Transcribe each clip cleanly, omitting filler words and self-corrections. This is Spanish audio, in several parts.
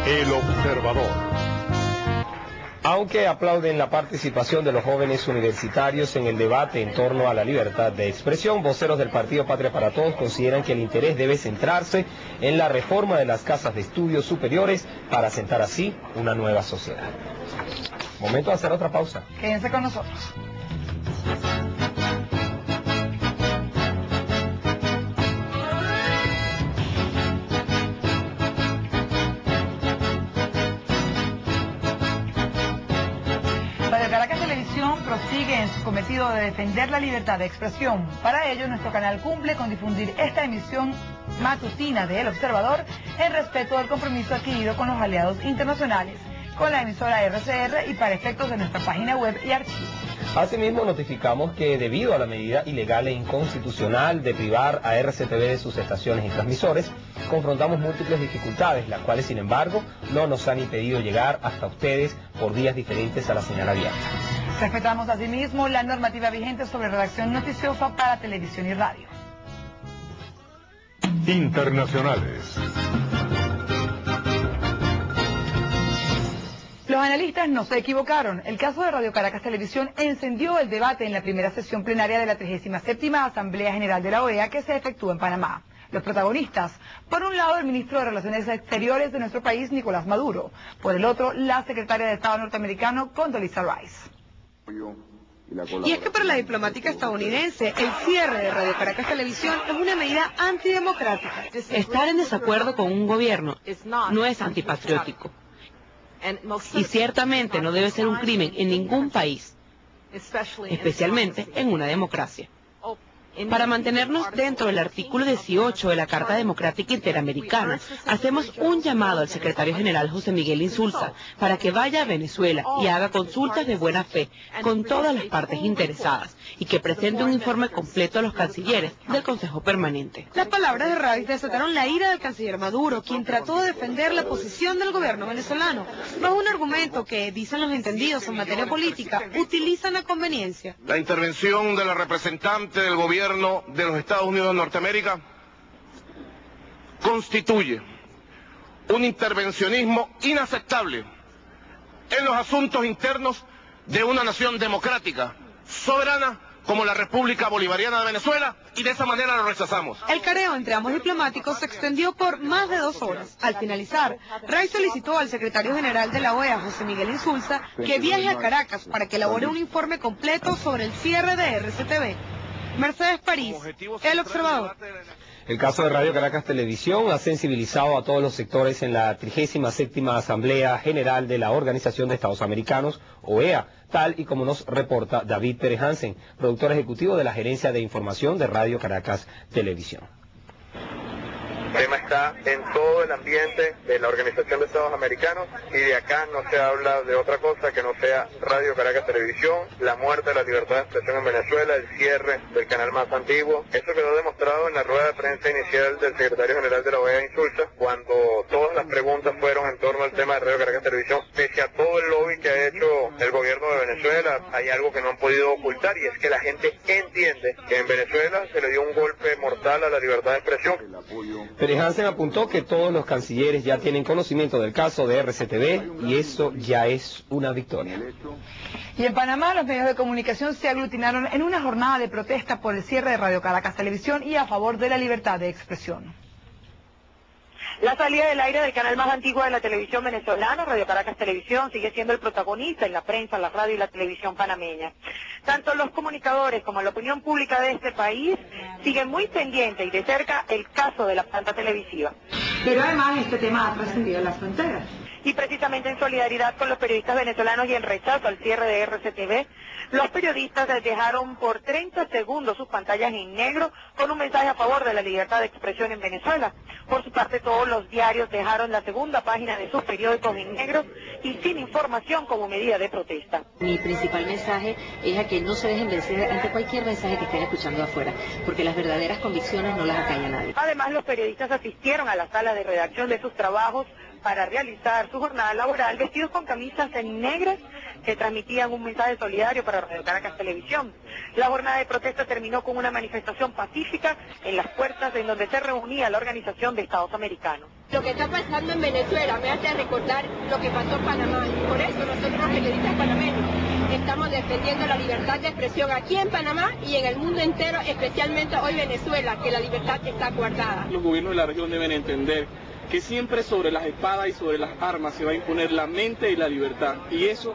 El Observador. Aunque aplauden la participación de los jóvenes universitarios en el debate en torno a la libertad de expresión, voceros del Partido Patria para Todos consideran que el interés debe centrarse en la reforma de las casas de estudios superiores para asentar así una nueva sociedad. Momento de hacer otra pausa. Quédense con nosotros. Radio Caracas Televisión prosigue en su cometido de defender la libertad de expresión. Para ello, nuestro canal cumple con difundir esta emisión matutina de El Observador en respeto del compromiso adquirido con los aliados internacionales, con la emisora RCR y para efectos de nuestra página web y archivo. Asimismo, notificamos que debido a la medida ilegal e inconstitucional de privar a RCTV de sus estaciones y transmisores, confrontamos múltiples dificultades, las cuales, sin embargo, no nos han impedido llegar hasta ustedes por vías diferentes a la señal abierta. Respetamos asimismo la normativa vigente sobre redacción noticiosa para televisión y radio. Internacionales. Los analistas no se equivocaron. El caso de Radio Caracas Televisión encendió el debate en la primera sesión plenaria de la 37ª Asamblea General de la OEA que se efectúa en Panamá. Los protagonistas, por un lado el ministro de Relaciones Exteriores de nuestro país, Nicolás Maduro, por el otro la secretaria de Estado norteamericano, Condoleezza Rice. Y es que para la diplomática estadounidense, el cierre de Radio Caracas Televisión es una medida antidemocrática. Estar en desacuerdo con un gobierno no es antipatriótico. Y ciertamente no debe ser un crimen en ningún país, especialmente en una democracia. Para mantenernos dentro del artículo 18 de la Carta Democrática Interamericana, hacemos un llamado al secretario general José Miguel Insulza para que vaya a Venezuela y haga consultas de buena fe con todas las partes interesadas y que presente un informe completo a los cancilleres del Consejo Permanente. Las palabras de Rice desataron la ira del canciller Maduro, quien trató de defender la posición del gobierno venezolano, bajo un argumento que, dicen los entendidos en materia política, utilizan a conveniencia. La intervención de la representante del gobierno de los Estados Unidos de Norteamérica constituye un intervencionismo inaceptable en los asuntos internos de una nación democrática, soberana, como la República Bolivariana de Venezuela, y de esa manera lo rechazamos. El careo entre ambos diplomáticos se extendió por más de 2 horas. Al finalizar, Rice solicitó al secretario general de la OEA, José Miguel Insulza, que viaje a Caracas para que elabore un informe completo sobre el cierre de RCTV. Mercedes París, El Observador. El caso de Radio Caracas Televisión ha sensibilizado a todos los sectores en la 37ª Asamblea General de la Organización de Estados Americanos, OEA, tal y como nos reporta David Pérez Hansen, productor ejecutivo de la Gerencia de Información de Radio Caracas Televisión. El tema está en todo el ambiente de la Organización de Estados Americanos y de acá no se habla de otra cosa que no sea Radio Caracas Televisión, la muerte de la libertad de expresión en Venezuela, el cierre del canal más antiguo. Eso quedó demostrado en la rueda de prensa inicial del secretario general de la OEA, Insulza, cuando todas las preguntas fueron en torno al tema de Radio Caracas Televisión. Pese a todo el lobby que ha hecho el gobierno de Venezuela, hay algo que no han podido ocultar y es que la gente entiende que en Venezuela se le dio un golpe mortal a la libertad de expresión. Pérez Hansen apuntó que todos los cancilleres ya tienen conocimiento del caso de RCTV y eso ya es una victoria. Y en Panamá los medios de comunicación se aglutinaron en una jornada de protesta por el cierre de Radio Caracas Televisión y a favor de la libertad de expresión. La salida del aire del canal más antiguo de la televisión venezolana, Radio Caracas Televisión, sigue siendo el protagonista en la prensa, la radio y la televisión panameña. Tanto los comunicadores como la opinión pública de este país siguen muy pendientes y de cerca el caso de la planta televisiva. Pero además este tema ha trascendido las fronteras. Y precisamente en solidaridad con los periodistas venezolanos y en rechazo al cierre de RCTV, los periodistas dejaron por 30 segundos sus pantallas en negro con un mensaje a favor de la libertad de expresión en Venezuela. Por su parte, todos los diarios dejaron la segunda página de sus periódicos en negro y sin información como medida de protesta. Mi principal mensaje es a que no se dejen vencer ante cualquier mensaje que estén escuchando afuera, porque las verdaderas convicciones no las acalla nadie. Además, los periodistas asistieron a la sala de redacción de sus trabajos para realizar su jornada laboral vestidos con camisas en negras que transmitían un mensaje solidario para Radio Caracas Televisión. La jornada de protesta terminó con una manifestación pacífica en las puertas en donde se reunía la Organización de Estados Americanos. Lo que está pasando en Venezuela me hace recordar lo que pasó en Panamá. Y por eso nosotros los periodistas panameños estamos defendiendo la libertad de expresión aquí en Panamá y en el mundo entero, especialmente hoy Venezuela, que la libertad está guardada. Los gobiernos de la región deben entender que siempre sobre las espadas y sobre las armas se va a imponer la mente y la libertad, y eso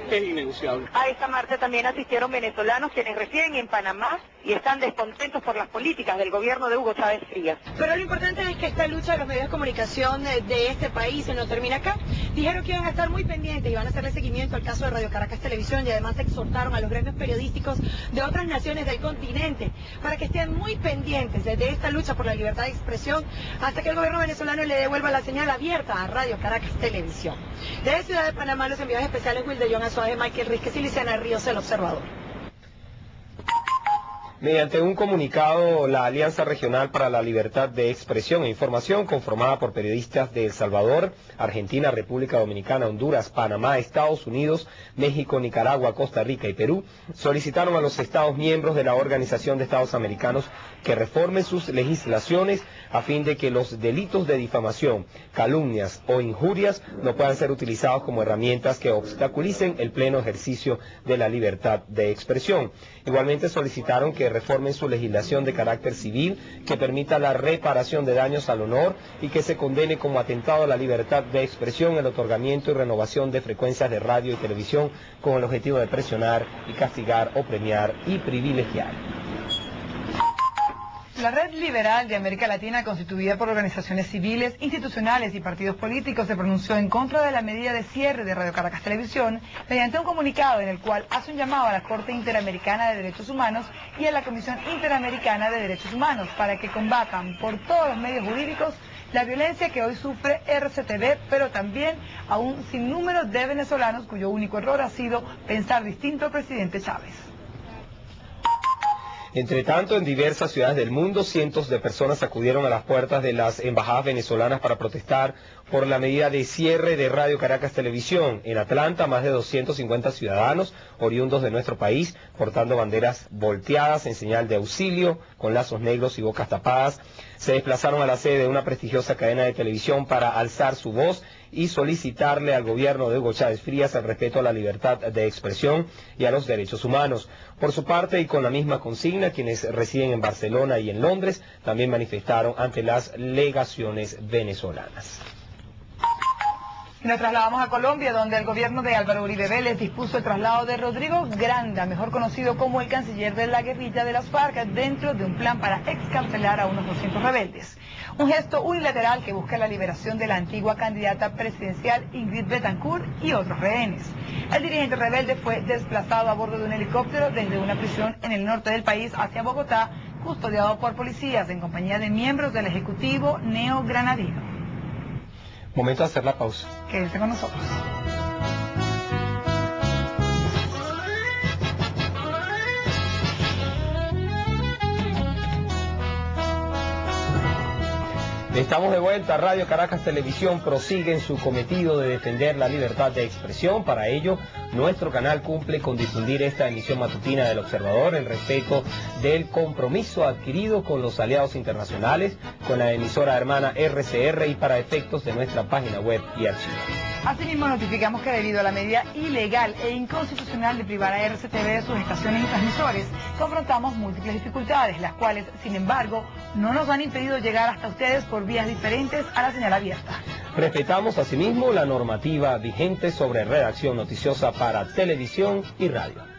es innegociable. A esta marcha también asistieron venezolanos quienes residen en Panamá y están descontentos por las políticas del gobierno de Hugo Chávez Frías. Pero lo importante es que esta lucha de los medios de comunicación de este país no termina acá. Dijeron que iban a estar muy pendientes y van a hacerle seguimiento al caso de Radio Caracas Televisión, y además exhortaron a los gremios periodísticos de otras naciones del continente para que estén muy pendientes de esta lucha por la libertad de expresión hasta que el gobierno venezolano le devuelva la señal abierta a Radio Caracas Televisión. Desde Ciudad de Panamá, los enviados especiales Will de John Azuaje, Michael Rizquez y Luciana Ríos, El Observador. Mediante un comunicado, la Alianza Regional para la Libertad de Expresión e Información, conformada por periodistas de El Salvador, Argentina, República Dominicana, Honduras, Panamá, Estados Unidos, México, Nicaragua, Costa Rica y Perú, solicitaron a los Estados miembros de la Organización de Estados Americanos que reformen sus legislaciones a fin de que los delitos de difamación, calumnias o injurias no puedan ser utilizados como herramientas que obstaculicen el pleno ejercicio de la libertad de expresión. Igualmente solicitaron que reformen su legislación de carácter civil que permita la reparación de daños al honor y que se condene como atentado a la libertad de expresión el otorgamiento y renovación de frecuencias de radio y televisión con el objetivo de presionar y castigar o premiar y privilegiar. La Red Liberal de América Latina, constituida por organizaciones civiles, institucionales y partidos políticos, se pronunció en contra de la medida de cierre de Radio Caracas Televisión mediante un comunicado en el cual hace un llamado a la Corte Interamericana de Derechos Humanos y a la Comisión Interamericana de Derechos Humanos para que combatan por todos los medios jurídicos la violencia que hoy sufre RCTV, pero también a un sinnúmero de venezolanos cuyo único error ha sido pensar distinto al presidente Chávez. Entre tanto, en diversas ciudades del mundo, cientos de personas acudieron a las puertas de las embajadas venezolanas para protestar por la medida de cierre de Radio Caracas Televisión. En Atlanta, más de 250 ciudadanos oriundos de nuestro país, portando banderas volteadas en señal de auxilio, con lazos negros y bocas tapadas, se desplazaron a la sede de una prestigiosa cadena de televisión para alzar su voz y solicitarle al gobierno de Hugo Chávez Frías el respeto a la libertad de expresión y a los derechos humanos. Por su parte, y con la misma consigna, quienes residen en Barcelona y en Londres también manifestaron ante las legaciones venezolanas. Nos trasladamos a Colombia, donde el gobierno de Álvaro Uribe Vélez dispuso el traslado de Rodrigo Granda, mejor conocido como el canciller de la guerrilla de las FARC, dentro de un plan para excarcelar a unos 200 rebeldes. Un gesto unilateral que busca la liberación de la antigua candidata presidencial Ingrid Betancourt y otros rehenes. El dirigente rebelde fue desplazado a bordo de un helicóptero desde una prisión en el norte del país hacia Bogotá, custodiado por policías en compañía de miembros del Ejecutivo neogranadino. Momento de hacer la pausa. Quédense con nosotros. Estamos de vuelta. Radio Caracas Televisión prosigue en su cometido de defender la libertad de expresión. Para ello, nuestro canal cumple con difundir esta emisión matutina del Observador en respeto del compromiso adquirido con los aliados internacionales, con la emisora hermana RCR y para efectos de nuestra página web y archivo. Asimismo, notificamos que debido a la medida ilegal e inconstitucional de privar a RCTV de sus estaciones y transmisores, confrontamos múltiples dificultades, las cuales, sin embargo, no nos han impedido llegar hasta ustedes por vías diferentes a la señal abierta. Respetamos asimismo la normativa vigente sobre redacción noticiosa para televisión y radio.